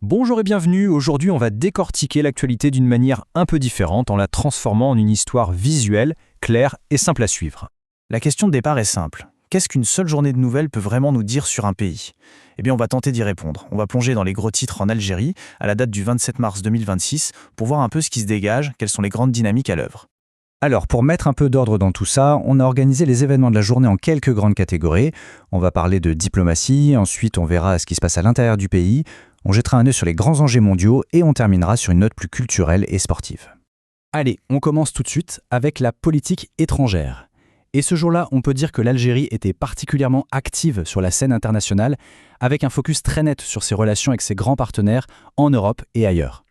Bonjour et bienvenue, aujourd'hui on va décortiquer l'actualité d'une manière un peu différente en la transformant en une histoire visuelle, claire et simple à suivre. La question de départ est simple. Qu'est-ce qu'une seule journée de nouvelles peut vraiment nous dire sur un pays? Eh bien, on va tenter d'y répondre. On va plonger dans les gros titres en Algérie, à la date du 27 mars 2026, pour voir un peu ce qui se dégage, quelles sont les grandes dynamiques à l'œuvre. Alors pour mettre un peu d'ordre dans tout ça, on a organisé les événements de la journée en quelques grandes catégories. On va parler de diplomatie, ensuite on verra ce qui se passe à l'intérieur du pays, on jettera un œil sur les grands enjeux mondiaux et on terminera sur une note plus culturelle et sportive. Allez, on commence tout de suite avec la politique étrangère. Et ce jour-là, on peut dire que l'Algérie était particulièrement active sur la scène internationale, avec un focus très net sur ses relations avec ses grands partenaires en Europe et ailleurs.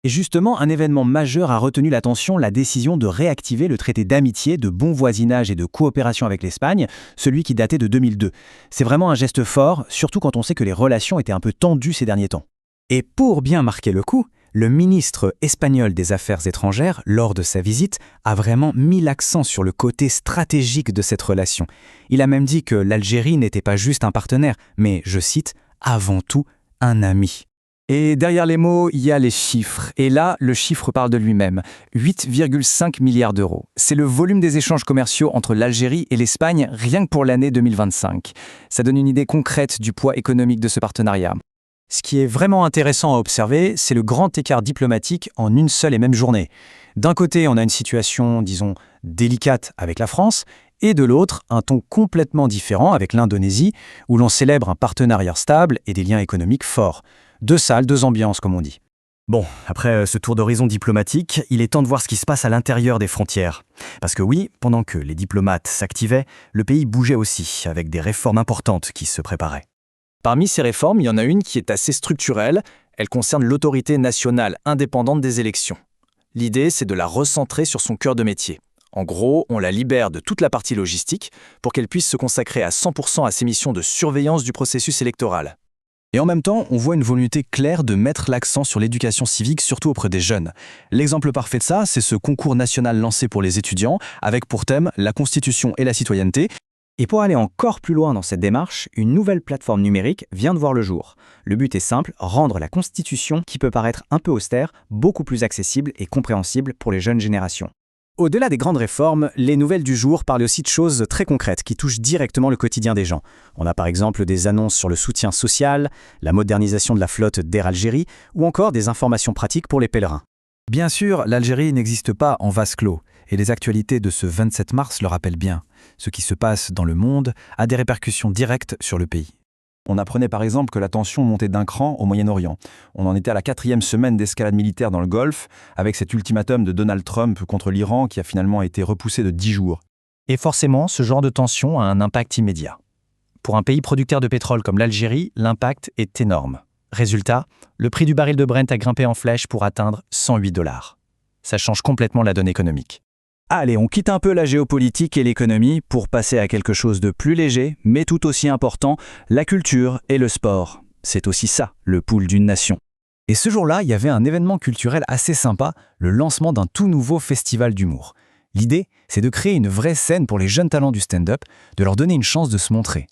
Et justement, un événement majeur a retenu l'attention, la décision de réactiver le traité d'amitié, de bon voisinage et de coopération avec l'Espagne, celui qui datait de 2002. C'est vraiment un geste fort, surtout quand on sait que les relations étaient un peu tendues ces derniers temps. Et pour bien marquer le coup, le ministre espagnol des Affaires étrangères, lors de sa visite, a vraiment mis l'accent sur le côté stratégique de cette relation. Il a même dit que l'Algérie n'était pas juste un partenaire, mais, je cite, « avant tout, un ami ». Et derrière les mots, il y a les chiffres. Et là, le chiffre parle de lui-même. 8,5 milliards d'euros. C'est le volume des échanges commerciaux entre l'Algérie et l'Espagne, rien que pour l'année 2025. Ça donne une idée concrète du poids économique de ce partenariat. Ce qui est vraiment intéressant à observer, c'est le grand écart diplomatique en une seule et même journée. D'un côté, on a une situation, disons, délicate avec la France, et de l'autre, un ton complètement différent avec l'Indonésie, où l'on célèbre un partenariat stable et des liens économiques forts. Deux salles, deux ambiances, comme on dit. Bon, après ce tour d'horizon diplomatique, il est temps de voir ce qui se passe à l'intérieur des frontières. Parce que oui, pendant que les diplomates s'activaient, le pays bougeait aussi, avec des réformes importantes qui se préparaient. Parmi ces réformes, il y en a une qui est assez structurelle. Elle concerne l'autorité nationale indépendante des élections. L'idée, c'est de la recentrer sur son cœur de métier. En gros, on la libère de toute la partie logistique pour qu'elle puisse se consacrer à 100% à ses missions de surveillance du processus électoral. Et en même temps, on voit une volonté claire de mettre l'accent sur l'éducation civique, surtout auprès des jeunes. L'exemple parfait de ça, c'est ce concours national lancé pour les étudiants, avec pour thème la Constitution et la citoyenneté. Et pour aller encore plus loin dans cette démarche, une nouvelle plateforme numérique vient de voir le jour. Le but est simple, rendre la Constitution, qui peut paraître un peu austère, beaucoup plus accessible et compréhensible pour les jeunes générations. Au-delà des grandes réformes, les nouvelles du jour parlent aussi de choses très concrètes qui touchent directement le quotidien des gens. On a par exemple des annonces sur le soutien social, la modernisation de la flotte d'Air Algérie ou encore des informations pratiques pour les pèlerins. Bien sûr, l'Algérie n'existe pas en vase clos et les actualités de ce 27 mars le rappellent bien. Ce qui se passe dans le monde a des répercussions directes sur le pays. On apprenait par exemple que la tension montait d'un cran au Moyen-Orient. On en était à la 4e semaine d'escalade militaire dans le Golfe, avec cet ultimatum de Donald Trump contre l'Iran qui a finalement été repoussé de 10 jours. Et forcément, ce genre de tension a un impact immédiat. Pour un pays producteur de pétrole comme l'Algérie, l'impact est énorme. Résultat, le prix du baril de Brent a grimpé en flèche pour atteindre 108 $. Ça change complètement la donne économique. Allez, on quitte un peu la géopolitique et l'économie pour passer à quelque chose de plus léger, mais tout aussi important, la culture et le sport. C'est aussi ça, le pouls d'une nation. Et ce jour-là, il y avait un événement culturel assez sympa, le lancement d'un tout nouveau festival d'humour. L'idée, c'est de créer une vraie scène pour les jeunes talents du stand-up, de leur donner une chance de se montrer.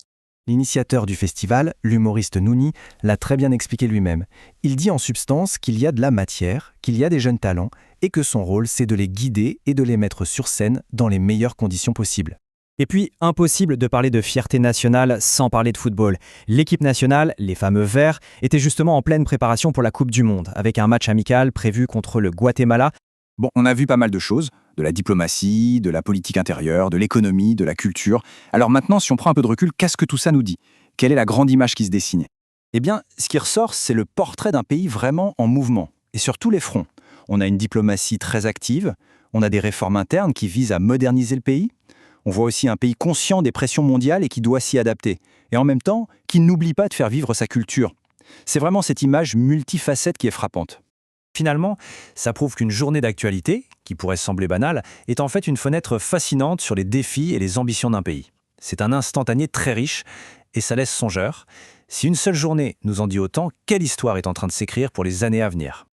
L'initiateur du festival, l'humoriste Nouni, l'a très bien expliqué lui-même. Il dit en substance qu'il y a de la matière, qu'il y a des jeunes talents, et que son rôle, c'est de les guider et de les mettre sur scène dans les meilleures conditions possibles. Et puis, impossible de parler de fierté nationale sans parler de football. L'équipe nationale, les fameux Verts, était justement en pleine préparation pour la Coupe du Monde, avec un match amical prévu contre le Guatemala. Bon, on a vu pas mal de choses, de la diplomatie, de la politique intérieure, de l'économie, de la culture. Alors maintenant, si on prend un peu de recul, qu'est-ce que tout ça nous dit? Quelle est la grande image qui se dessine? Eh bien, ce qui ressort, c'est le portrait d'un pays vraiment en mouvement, et sur tous les fronts. On a une diplomatie très active, on a des réformes internes qui visent à moderniser le pays, on voit aussi un pays conscient des pressions mondiales et qui doit s'y adapter, et en même temps, qui n'oublie pas de faire vivre sa culture. C'est vraiment cette image multifacette qui est frappante. Finalement, ça prouve qu'une journée d'actualité, qui pourrait sembler banale, est en fait une fenêtre fascinante sur les défis et les ambitions d'un pays. C'est un instantané très riche, et ça laisse songeur. Si une seule journée nous en dit autant, quelle histoire est en train de s'écrire pour les années à venir ?